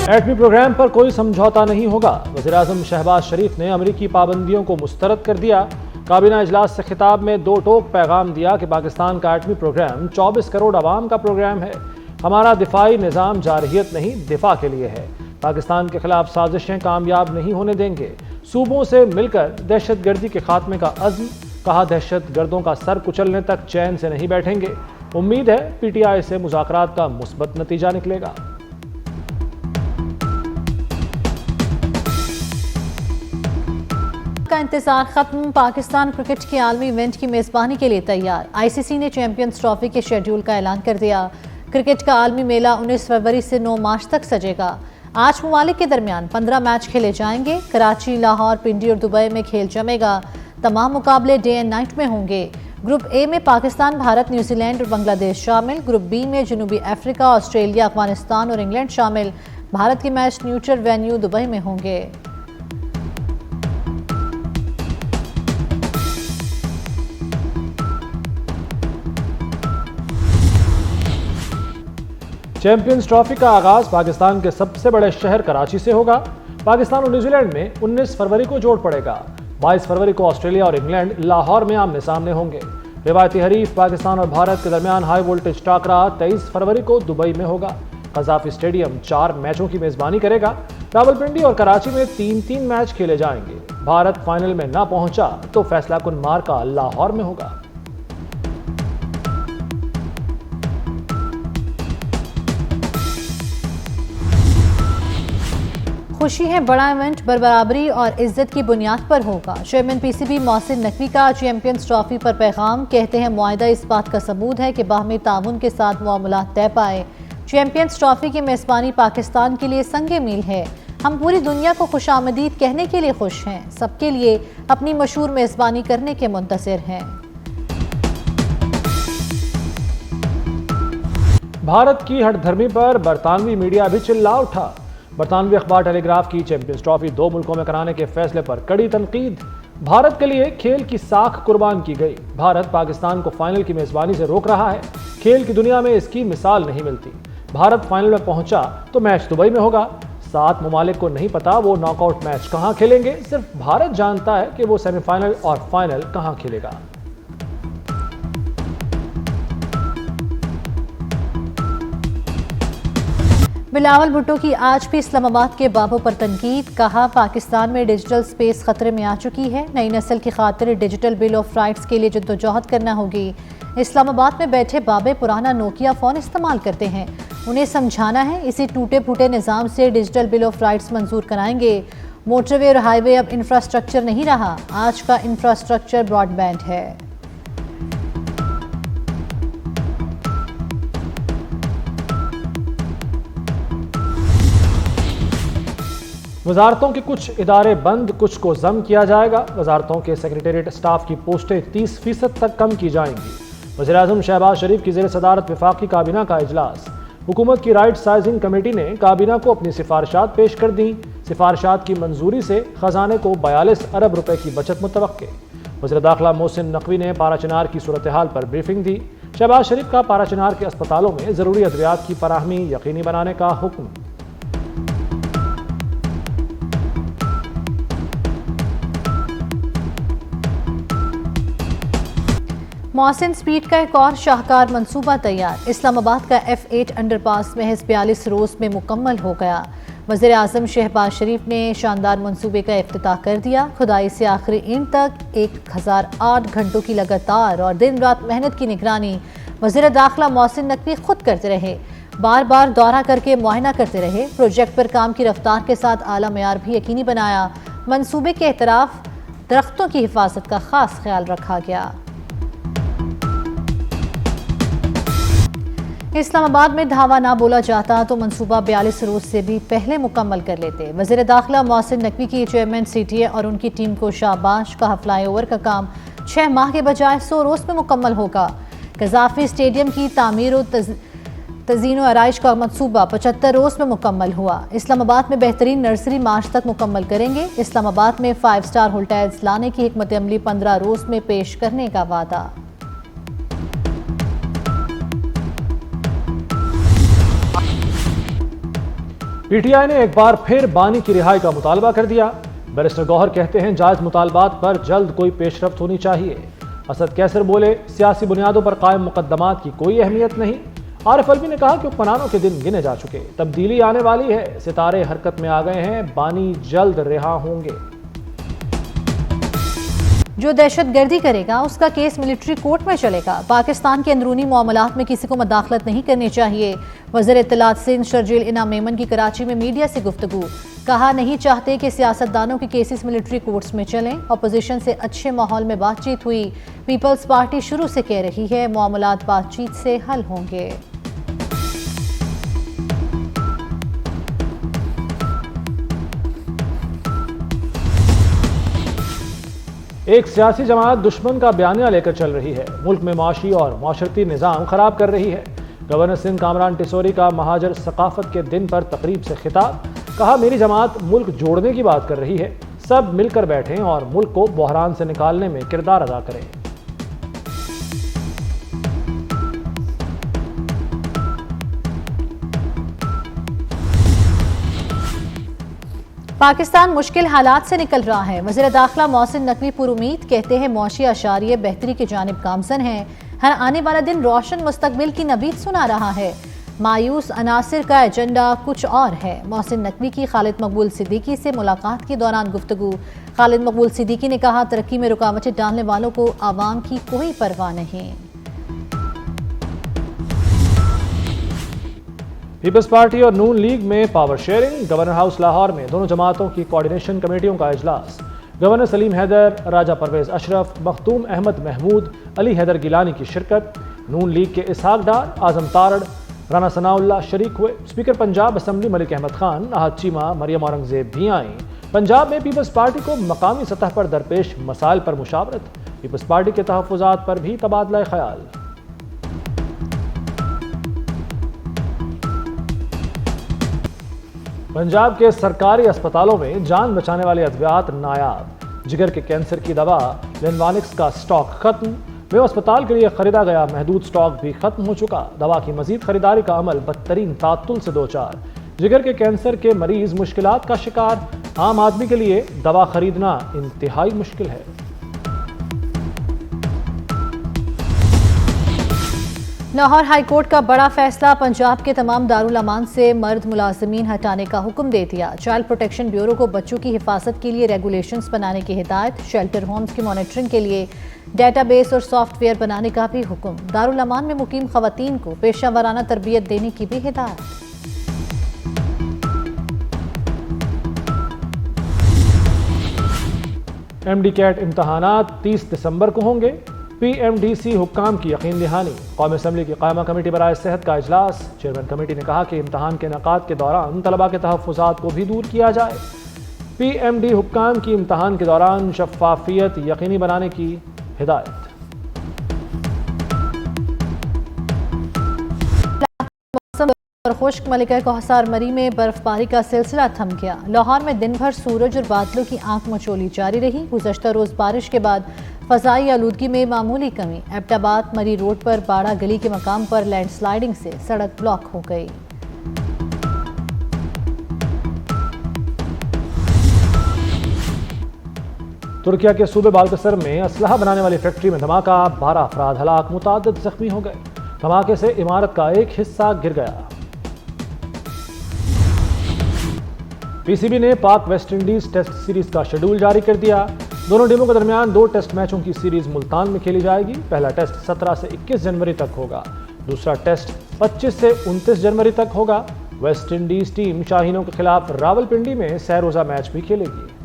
एटमी programme पर कोई समझौता नहीं होगा। वज़ीर-ए-आज़म शहबाज शरीफ ने अमरीकी पाबंदियों को मुस्तरद कर दिया। काबीना इजलास से खिताब में दो टोक पैगाम दिया कि पाकिस्तान का एटमी प्रोग्राम 24 करोड़ आवाम का प्रोग्राम है। हमारा दिफाई निज़ाम जारहियत नहीं, दिफा के लिए है। पाकिस्तान के खिलाफ साजिशें कामयाब नहीं होने देंगे। सूबों से मिलकर दहशतगर्दी के खात्मे का अज़्म, कहा दहशतगर्दों का सर कुचलने तक चैन से नहीं बैठेंगे। उम्मीद है PTI से मुज़ाकरात का मुस्बत नतीजा निकलेगा। का इंतजार खत्म। पाकिस्तान क्रिकेट के आलमी इवेंट की मेजबानी के लिए तैयार। ICC ने चैंपियंस ट्रॉफी के शेड्यूल का ऐलान कर दिया। क्रिकेट का आलमी मेला 19 फरवरी से 9 मार्च तक सजेगा। 8 ममालिक के दरमियान 15 मैच खेले जाएंगे। कराची, लाहौर, पिंडी और दुबई में खेल जमेगा। तमाम मुकाबले डे एंड नाइट में होंगे। ग्रुप ए में पाकिस्तान, भारत, न्यूजीलैंड और बांग्लादेश शामिल। ग्रुप बी में जनूबी अफ्रीका, ऑस्ट्रेलिया, अफगानिस्तान और इंग्लैंड शामिल। भारत के मैच न्यूट्रल वेन्यू दुबई में होंगे। चैंपियंस ट्रॉफी का आगाज पाकिस्तान के सबसे बड़े शहर कराची से होगा। पाकिस्तान और न्यूजीलैंड में 19 फरवरी को जोड़ पड़ेगा। 22 फरवरी को ऑस्ट्रेलिया और इंग्लैंड लाहौर में आमने सामने होंगे। रिवायती हरीफ पाकिस्तान और भारत के दरमियान हाई वोल्टेज टाकरा 23 फरवरी को दुबई में होगा। कज़ाफी स्टेडियम 4 मैचों की मेजबानी करेगा। रावलपिंडी और कराची में 3-3 मैच खेले जाएंगे। भारत फाइनल में ना पहुंचा तो फैसला कुन मार्का लाहौर में होगा। खुशी है, बड़ा इवेंट बराबरी और इज्जत की बुनियाद पर होगा। चेयरमैन PCB मोहसिन नकवी का चैंपियंस ट्रॉफी पर पैगाम। कहते हैं मुआहिदा इस बात का सबूत है कि बाहमी ताउन के साथ मामलात तय पाए। चैंपियंस ट्रॉफी की मेजबानी पाकिस्तान के लिए संगे मील है। हम पूरी दुनिया को खुशामदीद कहने के लिए खुश हैं। सबके लिए अपनी मशहूर मेजबानी करने के मुंतज़िर हैं। भारत की हठधर्मी पर बरतानवी मीडिया भी चिल्ला उठा। बरतानवी अखबार टेलीग्राफ की चैंपियंस ट्रॉफी 2 मुल्कों में कराने के फैसले पर कड़ी तनकीद। भारत के लिए खेल की साख कुर्बान की गई। भारत पाकिस्तान को फाइनल की मेजबानी से रोक रहा है। खेल की दुनिया में इसकी मिसाल नहीं मिलती। भारत फाइनल में पहुंचा तो मैच दुबई में होगा। 7 ममालिक को नहीं पता वो नॉकआउट मैच कहां खेलेंगे। सिर्फ भारत जानता है कि वो सेमीफाइनल और फाइनल कहां खेलेगा। बिलावल भुट्टो की आज भी इस्लामाबाद के बाबों पर तनकीद। कहा पाकिस्तान में डिजिटल स्पेस खतरे में आ चुकी है। नई नस्ल की खातिर डिजिटल बिल ऑफ राइट्स के लिए जद्दोजहद करना होगी। इस्लामाबाद में बैठे बाबे पुराना नोकिया फ़ोन इस्तेमाल करते हैं। उन्हें समझाना है इसी टूटे फूटे निज़ाम से डिजिटल बिल ऑफ राइट्स मंजूर कराएंगे। मोटरवे और हाईवे अब इंफ्रास्ट्रक्चर नहीं रहा। आज का इंफ्रास्ट्रक्चर ब्रॉडबैंड है। वजारतों के कुछ इदारे बंद, कुछ को जम किया जाएगा। वजारतों के सेक्रेटेरिएट स्टाफ की पोस्टें 30% तक कम की जाएंगी। वज़ीर-ए-आज़म शहबाज शरीफ की ज़ेर सदारत वफाकी काबीना का इजलास। हुकूमत की राइट साइजिंग कमेटी ने काबीना को अपनी सिफारिशात पेश कर दी। सिफारिशात की मंजूरी से खजाने को 42 अरब रुपए की बचत मुतवक्के। वज़ीर दाखिला मोहसिन नकवी ने पाराचनार की सूरत हाल पर ब्रीफिंग दी। शहबाज शरीफ का पाराचनार के अस्पतालों में ज़रूरी अद्वियात की फराहमी यकीनी बनाने का हुक्म। मोहसिन स्पीड का एक और शाहकार मंसूबा तैयार। इस्लामाबाद का F8 अंडरपास महज 42 रोज में मुकम्मल हो गया। वज़ीर आज़म शहबाज शरीफ ने शानदार मंसूबे का इफ्तिताह कर दिया। खुदाई से आखिरी ईंट तक 1008 घंटों की लगातार और दिन रात मेहनत की निगरानी वज़ीर दाखिला मोहसिन नकवी खुद करते रहे। बार बार दौरा करके मुआयना करते रहे। प्रोजेक्ट पर काम की रफ्तार के साथ आला मेयार भी यकीनी बनाया। मंसूबे के एतराफ दरख्तों की हिफाजत का खास ख्याल रखा गया। इस्लामाबाद में धावा ना बोला जाता तो मंसूबा 42 रोज से भी पहले मुकम्मल कर लेते। वज़ीर दाखिला मोहसिन नकवी की चेयरमैन CTA और उनकी टीम को शाबाश। कहा फ्लाईओवर का काम 6 माह के बजाय 100 रोज में मुकम्मल होगा। कज़ाफी स्टेडियम की तामीर और तज़ीन व आराइश का मंसूबा 75 रोज में मुकम्मल हुआ। इस्लामाबाद में बेहतरीन नर्सरी मार्च तक मुकम्मल करेंगे। इस्लामाबाद में 5 स्टार होटल्स लाने की हिकमत अमली 15 रोज में पेश करने का वादा। पीटीआई ने एक बार फिर बानी की रिहाई का मुतालबा कर दिया। बैरिस्टर गौहर कहते हैं जायज मुतालबात पर जल्द कोई पेशरफ्त होनी चाहिए। असद कैसर बोले सियासी बुनियादों पर कायम मुकदमात की कोई अहमियत नहीं। आरिफ अलवी ने कहा कि हुक्मरानों के दिन गिने जा चुके, तब्दीली आने वाली है, सितारे हरकत में आ गए हैं, बानी जल्द रिहा होंगे। जो दहशतगर्दी करेगा उसका केस मिलिट्री कोर्ट में चलेगा। पाकिस्तान के अंदरूनी मामलात में किसी को मदाखलत नहीं करनी चाहिए। वज़ीर इत्तलात सिंध शर्जील इनाम मेमन की कराची में मीडिया से गुफ्तगू, कहा नहीं चाहते कि सियासतदानों के केसेस मिलिट्री कोर्ट्स में चलें। अपोजिशन से अच्छे माहौल में बातचीत हुई। पीपल्स पार्टी शुरू से कह रही है मामलात बातचीत से हल होंगे। एक सियासी जमात दुश्मन का बयानिया लेकर चल रही है, मुल्क में माशी और माशरती निज़ाम खराब कर रही है। गवर्नर सिंध कामरान टिसोरी का महाजर सकाफत के दिन पर तकरीब से खिताब, कहा मेरी जमात मुल्क जोड़ने की बात कर रही है, सब मिलकर बैठें और मुल्क को बहरान से निकालने में किरदार अदा करें। पाकिस्तान मुश्किल हालात से निकल रहा है। वज़ीर दाखिला मोहसिन नकवी पुरुमीद कहते हैं मौशी अशारिये बेहतरी की जानिब गामजन है। हर आने वाला दिन रोशन मुस्तकबिल की नबीद सुना रहा है। मायूस अनासिर का एजेंडा कुछ और है। मोहसिन नकवी की खालिद मकबूल सिद्दीकी से मुलाकात के दौरान गुफ्तगू, खालिद मकबूल सिद्दीकी ने कहा तरक्की में रुकावटें डालने वालों को आवाम की कोई परवाह नहीं। पीपल्स पार्टी और नून लीग में power sharing. Governor house Lahore में दोनों जमातों की कोऑर्डिनेशन कमेटियों का इजलास। गवर्नर सलीम हैदर, राजा परवेज अशरफ, मखदूम अहमद महमूद, अली हैदर गिलानी की शिरकत। नून लीग के इसहाक डार, आजम तारड़, राना सनाउल्लाह शरीक हुए। स्पीकर पंजाब असम्बली मलिक अहमद खान, अहद चीमा, मरियम औरंगजेब भी आईं। पंजाब में पीपल्स पार्टी को मकामी सतह पर दरपेश मसाइल पर मुशावरत। पीपल्स पार्टी के तहफ़्फ़ुज़ात पर भी तबादला ख्याल। पंजाब के सरकारी अस्पतालों में जान बचाने वाले अद्वियात नायाब। जिगर के कैंसर की दवा लेनवानिक्स का स्टॉक खत्म। मेयो अस्पताल के लिए खरीदा गया महदूद स्टॉक भी खत्म हो चुका। दवा की मजीद खरीदारी का अमल बदतरीन तातुल से दो चार। जिगर के कैंसर के मरीज मुश्किलात का शिकार। आम आदमी के लिए दवा खरीदना इंतहाई मुश्किल है। लाहौर हाई कोर्ट का बड़ा फैसला, पंजाब के तमाम दारुल अमान से मर्द मुलाजमीन हटाने का हुक्म दे दिया। चाइल्ड प्रोटेक्शन ब्यूरो को बच्चों की हिफाजत के लिए रेगुलेशंस बनाने की हिदायत। शेल्टर होम्स की मॉनिटरिंग के लिए डेटाबेस और सॉफ्टवेयर बनाने का भी हुक्म। दारुल अमान में मुकीम खवातीन को पेशा वराना तरबियत देने की भी हिदायत। MD कैट इम्तहानात 30 दिसंबर को होंगे। PMDC हुक्काम की यकीन दहानी। कौमी असम्बली की कायमा कमेटी बराए सेहत का इजलास। चेयरमैन कमेटी ने कहा कि इम्तहान के इनेकाद के दौरान तलबा के तहफ़्फ़ुज़ात को भी दूर किया जाए। PMD हुक्काम की इम्तहान के दौरान शफ़ाफ़ियत यकीनी बनाने की हिदायत। और खुश्क मलिका कोहसार मरी में बर्फबारी का सिलसिला थम गया। लाहौर में दिन भर सूरज और बादलों की आंख मचोली जारी रही। गुज़श्ता रोज बारिश के बाद फ़ज़ाई आलूदगी में मामूली कमी। एबटाबाद मरी रोड पर बाड़ा गली के मकाम पर लैंडस्लाइडिंग से सड़क ब्लॉक हो गई। तुर्किया के सूबे बाल्कसर में असलहा बनाने वाली फैक्ट्री में धमाका। 12 अफराद हलाक, मुताद्दिद जख्मी हो गए। धमाके से इमारत का एक हिस्सा गिर गया। PCB ने पाक वेस्ट इंडीज टेस्ट सीरीज का शेड्यूल जारी कर दिया। दोनों टीमों के दरमियान 2 टेस्ट मैचों की सीरीज मुल्तान में खेली जाएगी। पहला टेस्ट 17 से 21 जनवरी तक होगा। दूसरा टेस्ट 25 से 29 जनवरी तक होगा। वेस्ट इंडीज टीम शाहीनों के खिलाफ रावलपिंडी में सह रोजा मैच भी खेलेगी।